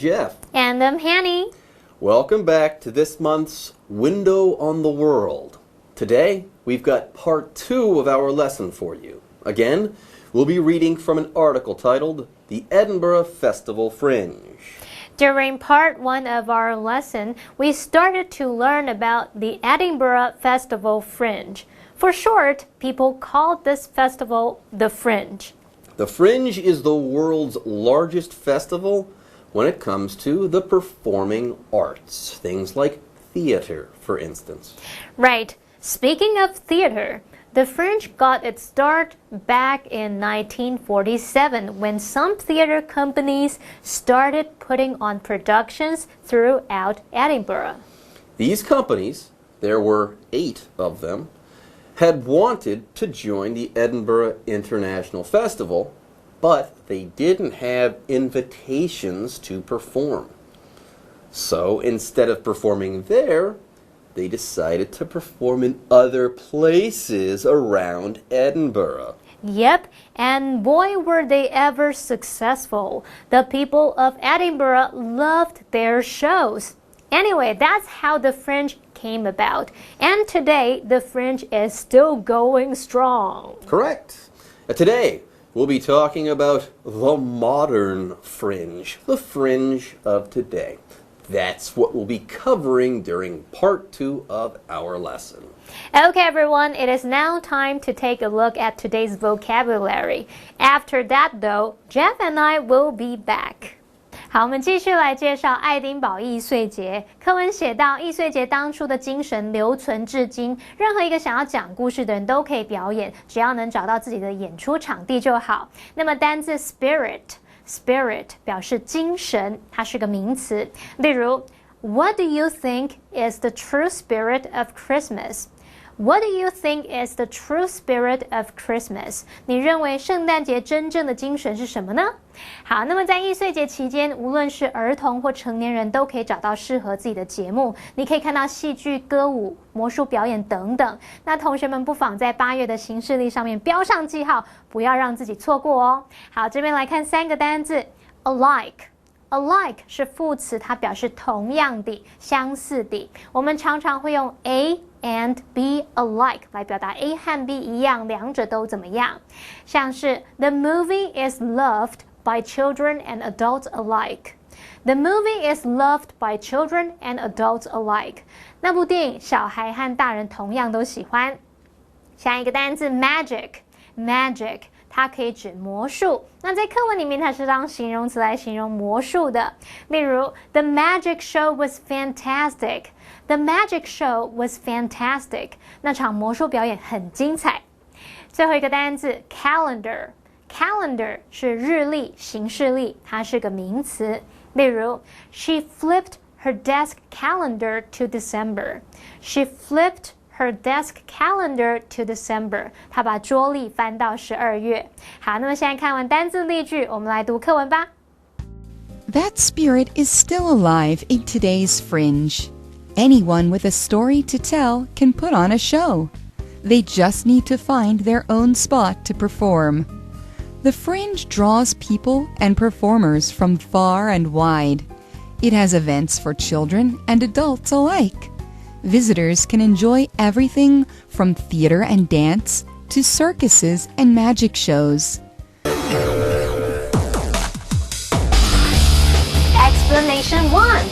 Jeff. And I'm Hanny. Welcome back to this month's Window on the World. Today, we've got part 2 of our lesson for you. Again, we'll be reading from an article titled The Edinburgh Festival Fringe. During part 1 of our lesson, we started to learn about the Edinburgh Festival Fringe. For short, people called this festival the Fringe. The Fringe is the world's largest festival when it comes to the performing arts. Things like theater, for instance. Right. Speaking of theater, the Fringe got its start back in 1947 when some theater companies started putting on productions throughout Edinburgh. These companies, there were 8 of them, had wanted to join the Edinburgh International Festival, but they didn't have invitations to perform. So instead of performing there, they decided to perform in other places around Edinburgh. Yep, and boy were they ever successful. The people of Edinburgh loved their shows. Anyway, that's how the Fringe came about. And today, the Fringe is still going strong. Correct. Today, we'll be talking about the modern Fringe, the Fringe of today. That's what we'll be covering during part 2 of our lesson. Okay, everyone, it is now time to take a look at today's vocabulary. After that, though, Jeff and I will be back. 好，我们继续来介绍爱丁堡艺穗节。课文写到，艺穗节当初的精神留存至今，任何一个想要讲故事的人都可以表演，只要能找到自己的演出场地就好。那么单字 spirit 表示精神，它是个名词。例如 What do you think is the true spirit of Christmas?What do you think is the true spirit of Christmas? 你认为圣诞节真正的精神是什么呢？好，那么在艺穗节期间，无论是儿童或成年人都可以找到适合自己的节目。你可以看到戏剧、歌舞、魔术表演等等。那同学们不妨在8月的行事历上面标上记号，不要让自己错过哦。好，这边来看3个单字 ，alike。alike 是副词，它表示同样的、相似的。我们常常会用 A and B alike 来表达 A 和 B 一样，两者都怎么样？像是 The movie is loved by children and adults alike. The movie is loved by children and adults alike. 那部电影小孩和大人同样都喜欢。下一个单字 magic。它可以指魔术，那在课文里面它是当形容词来形容魔术的。例如 The magic show was fantastic. The magic show was fantastic. 那场魔术表演很精彩。最后一个单字 calendar 是日历、行事历，它是个名词。例如 She flipped her desk calendar to December. She flipped her desk calendar to December. 她把桌历翻到12月。好，那么现在看完单字例句，我们来读课文吧。That spirit is still alive in today's Fringe. Anyone with a story to tell can put on a show. They just need to find their own spot to perform. The Fringe draws people and performers from far and wide. It has events for children and adults alike.Visitors can enjoy everything from theater and dance to circuses and magic shows. Explanation 1.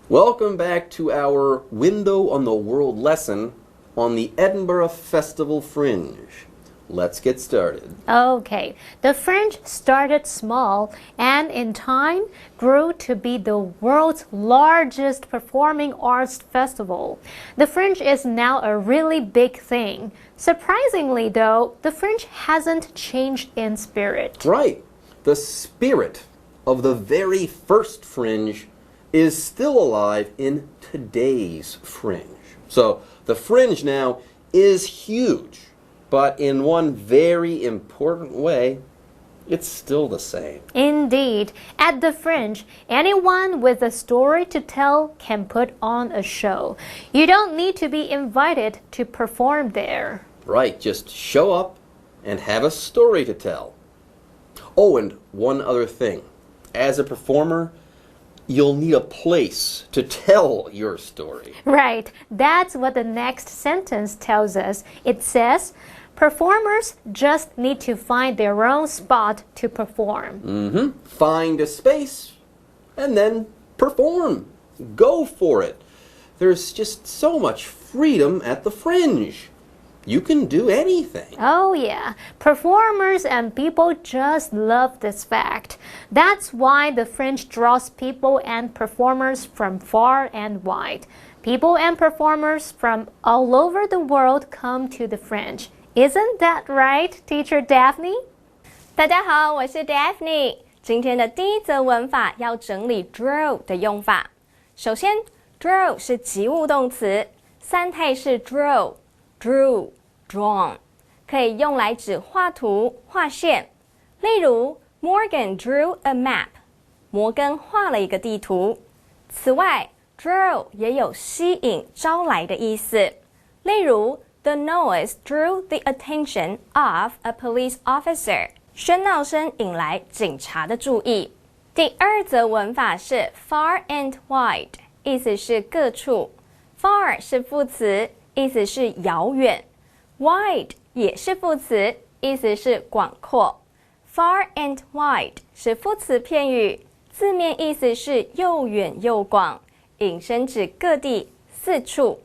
Welcome back to our Window on the World lesson on the Edinburgh Festival Fringe. Let's get started. Okay, the Fringe started small and in time grew to be the world's largest performing arts festival. The Fringe is now a really big thing. Surprisingly though, the Fringe hasn't changed in spirit. Right. The spirit of the very first Fringe is still alive in today's Fringe. So the Fringe now is huge.But in one very important way, it's still the same. Indeed. At the Fringe, anyone with a story to tell can put on a show. You don't need to be invited to perform there. Right, just show up and have a story to tell. Oh, and one other thing. as a performer, you'll need a place to tell your story. Right. That's what the next sentence tells us. It says, performers just need to find their own spot to perform. Find a space and then perform. Go for it. There's just so much freedom at the Fringe. You can do anything. Oh yeah, performers and people just love this fact. That's why the Fringe draws people and performers from far and wide. People and performers from all over the world come to the Fringe. Isn't that right, Teacher Daphne? 大家好，我是 Daphne。今天的第一则文法要整理 draw 的用法。首先 draw 是及物动词，三态是 draw、drew、drawn， 可以用来指画图、画线。例如 Morgan drew a map， 摩根画了一个地图。此外 draw 也有吸引、招来的意思。例如 The noise drew the attention of a police officer， 喧闹声引来警察的注意。第二则文法是 far and wide， 意思是各处。far 是副词，意思是遥远。wide 也是副词，意思是广阔。Far and wide 是副词片语，字面意思是又远又广，引申指各地、四处。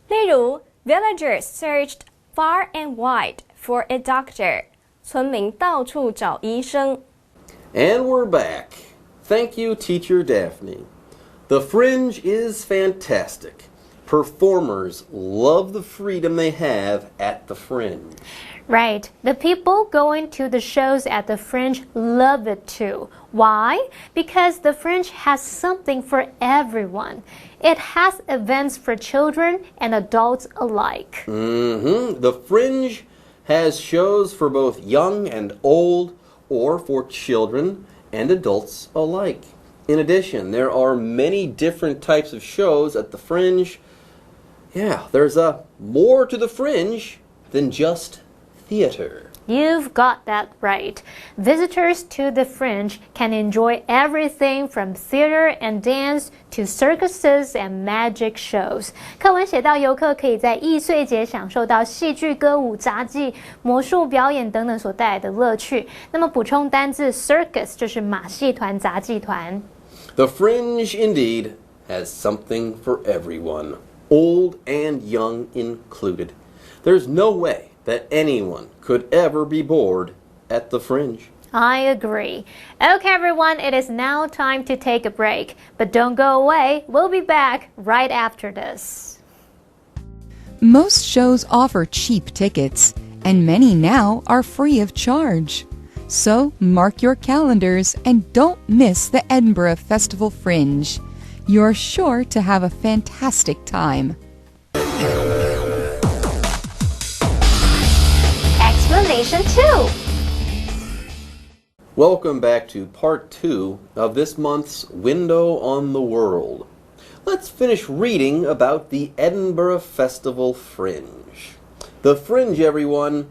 例如 Villagers searched far and wide for a doctor， 村民到处找医生。And we're back. Thank you, Teacher Daphne. The Fringe is fantastic. Performers love the freedom they have at the Fringe. Right. The people going to the shows at the Fringe love it too. Why? Because the Fringe has something for everyone. It has events for children and adults alike. The Fringe has shows for both young and old, or for children and adults alike. In addition, there are many different types of shows at the Fringe. Yeah, there's more to the Fringe than just theater. You've got that right. Visitors to the Fringe can enjoy everything from theater and dance to circuses and magic shows. 课文写到游客可以在艺穗节享受到戏剧、歌舞、杂技、魔术表演等等所带来的乐趣。那么补充单字 circus 就是马戏团、杂技团。The Fringe indeed has something for everyone, old and young included. There's no way that anyone could ever be bored at the Fringe. I agree. Okay, everyone, it is now time to take a break. But don't go away. We'll be back right after this. Most shows offer cheap tickets, and many now are free of charge. So mark your calendars and don't miss the Edinburgh Festival Fringe. You're sure to have a fantastic time. Explanation 2. Welcome back to part 2 of this month's Window on the World. Let's finish reading about the Edinburgh Festival Fringe. The Fringe, everyone,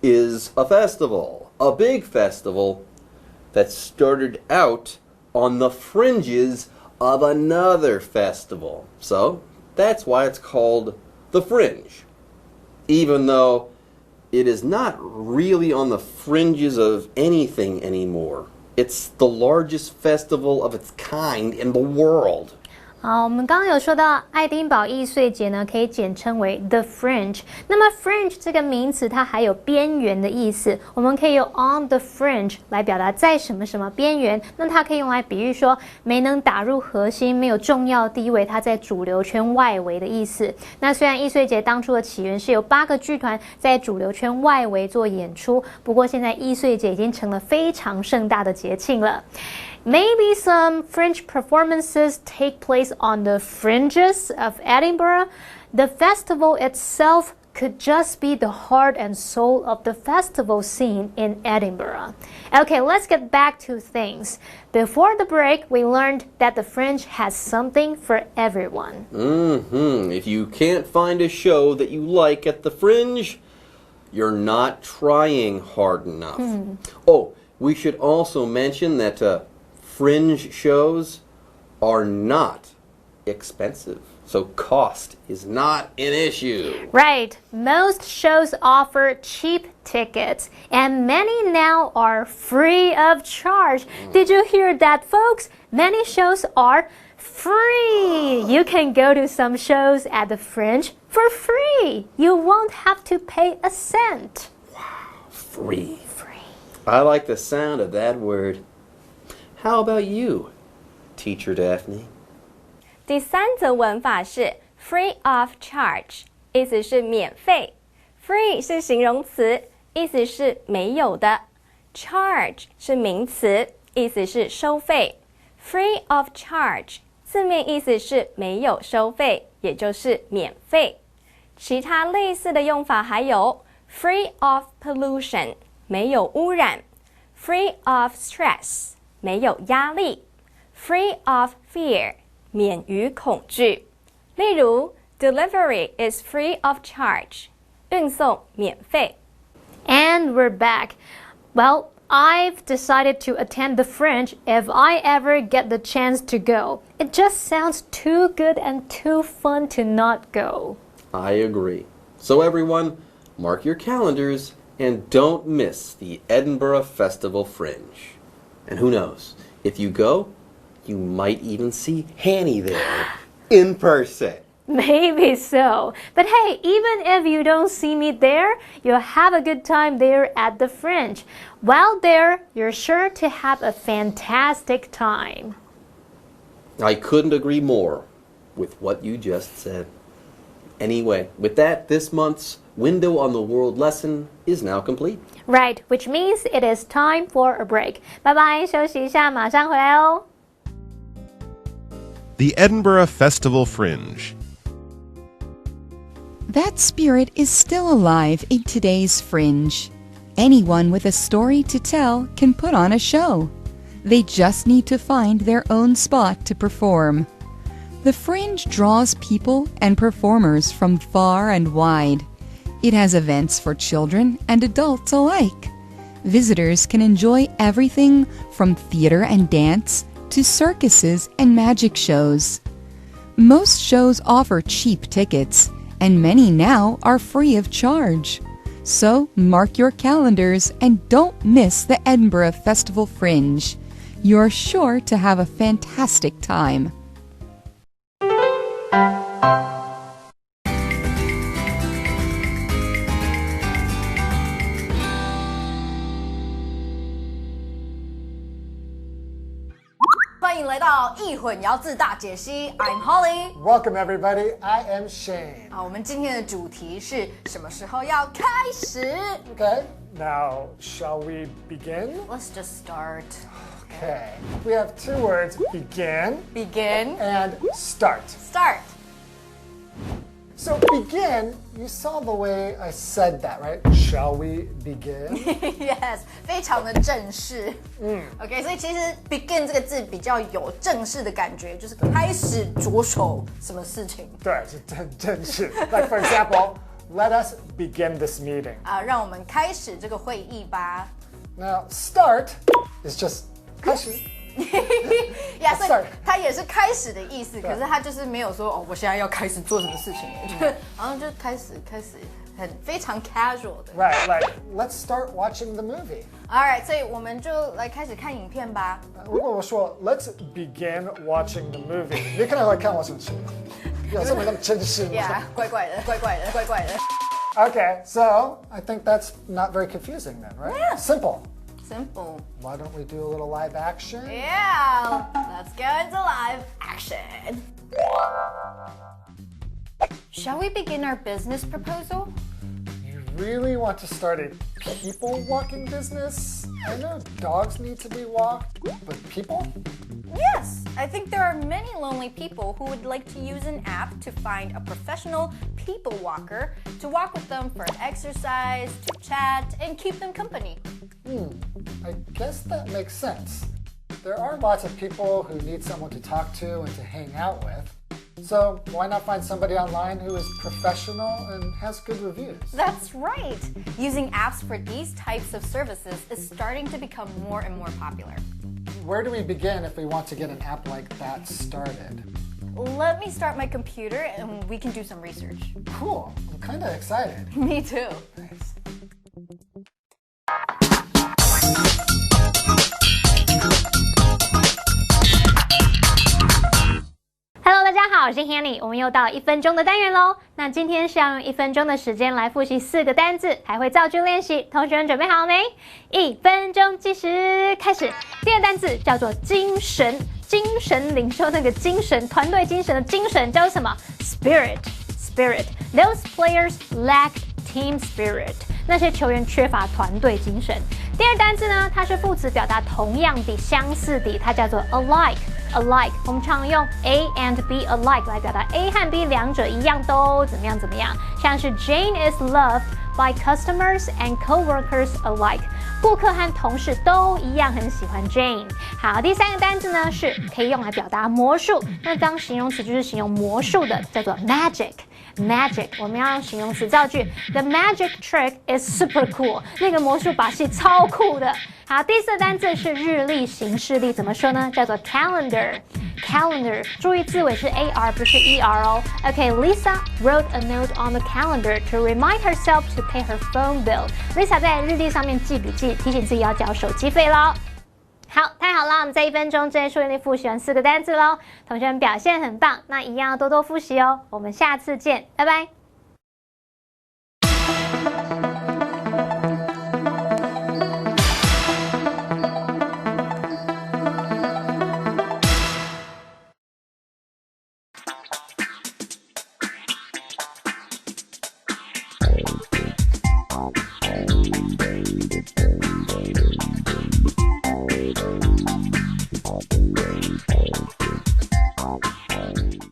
is a festival, a big festival that started out on the fringes of another festival. So that's why it's called the Fringe, even though it is not really on the fringes of anything anymore. It's the largest festival of its kind in the world. 好，我们刚刚有说到爱丁堡艺穗节呢，可以简称为 The Fringe。那么 Fringe 这个名词，它还有边缘的意思。我们可以用 on the fringe 来表达在什么什么边缘。那它可以用来比喻说没能打入核心，没有重要地位，它在主流圈外围的意思。那虽然艺穗节当初的起源是由8个剧团在主流圈外围做演出，不过现在艺穗节已经成了非常盛大的节庆了。Maybe some Fringe performances take place on the fringes of Edinburgh. The festival itself could just be the heart and soul of the festival scene in Edinburgh. Okay, let's get back to things. Before the break, we learned that the Fringe has something for everyone. If you can't find a show that you like at the Fringe, you're not trying hard enough. Oh, we should also mention that Fringe shows are not expensive. So cost is not an issue. Right. Most shows offer cheap tickets, and many now are free of charge. Did you hear that, folks? Many shows are free. You can go to some shows at the Fringe for free. You won't have to pay a cent. Free. Free. I like the sound of that word. How about you, Teacher Daphne? 第三则文法是 free of charge， 意思是免费。free 是形容词，意思是没有的。charge 是名词，意思是收费。free of charge 字面意思是没有收费，也就是免费。其他类似的用法还有 free of pollution 没有污染， free of stress 没有压力， free of fear 免于恐惧。例如 delivery is free of charge 运送免费。 And we're back. Well, I've decided to attend the Fringe if I ever get the chance to go. It just sounds too good and too fun to not go. I agree. So everyone, mark your calendars and don't miss the Edinburgh Festival Fringe. And who knows, if you go, you might even see Hanny there in person. Maybe so. But hey, even if you don't see me there, you'll have a good time there at the Fringe. While there, you're sure to have a fantastic time. I couldn't agree more with what you just said. Anyway, with that, this month's Window on the World lesson is now complete. Right, which means it is time for a break. Bye bye, 休息一下，马上回来哦。The Edinburgh Festival Fringe. That spirit is still alive in today's Fringe. Anyone with a story to tell can put on a show. They just need to find their own spot to perform. The Fringe draws people and performers from far and wide. It has events for children and adults alike. Visitors can enjoy everything from theater and dance to circuses and magic shows. Most shows offer cheap tickets, and many now are free of charge. So mark your calendars and don't miss the Edinburgh Festival Fringe. You're sure to have a fantastic time. I'm Holly. Welcome everybody, I am Shane. 好，我们今天的主题是什么时候要开始 Okay, now shall we begin? Let's just start. Okay, we have two words, begin Begin. and start. Start. So begin, you saw the way I said that, right? Shall we begin? Yes, 非常的正式。OK， 所以其实 begin 这个字比较有正式的感觉，就是开始着手什么事情。对，是正式。Like for example, let us begin this meeting. 让我们开始这个会议吧。Now, start is just 开始。呀，所以它也是开始的意思，可是它就是没有说哦，我现在要开始做什么事情，就是好像就开始很非常 casual 的。Right, like let's start watching the movie. Alright， 所以我们就来开始看影片吧。如果我说 let's begin watching the movie， 你可能会看我什么事？有这么正式吗？ Yeah， 怪怪的。Okay, so I think that's not very confusing then, right? Yeah. Simple. Simple. Why don't we do a little live action? Yeah, let's go into live action. Shall we begin our business proposal? You really want to start a people walking business? I know dogs need to be walked, but people? Yes, I think there are many lonely people who would like to use an app to find a professional people walker to walk with them for exercise, to chat, and keep them company. I guess that makes sense. There are lots of people who need someone to talk to and to hang out with. So why not find somebody online who is professional and has good reviews? That's right. Using apps for these types of services is starting to become more and more popular. Where do we begin if we want to get an app like that started? Let me start my computer and we can do some research. Cool. I'm kind of excited. Me too. Nice. Hello， 大家好，我是 Hanny， 我们又到了1分钟的单元喽。那今天是要用1分钟的时间来复习4个单字，还会造句练习。同学们准备好没？1分钟计时开始。第二个单字叫做精神，精神领袖那个精神，团队精神的精神叫做什么 ？Spirit。Those players lacked team spirit。那些球员缺乏团队精神。第二单字呢，它是副词，表达同样的、相似的，它叫做 alike。我们常用 A and B alike 来表达 A 和 B 两者一样都怎么样，像是 Jane is loved by customers and coworkers alike， 顾客和同事都一样很喜欢 Jane。好，第三个单字呢是可以用来表达魔术，那当形容词就是形容魔术的，叫做 magic。我们要用形容词造句 The magic trick is super cool， 那个魔术把戏超酷的。好，第四个单字是日历、行事历，怎么说呢？叫做 calendar。注意字尾是 AR 不是 ER 哦。Lisa wrote a note on the calendar to remind herself to pay her phone bill. Lisa 在日历上面记笔记，提醒自己要交手机费咯。好，太好了，我们在1分钟之内顺利复习完4个单字咯。同学们表现很棒，那一样要多多复习哦。我们下次见，拜拜。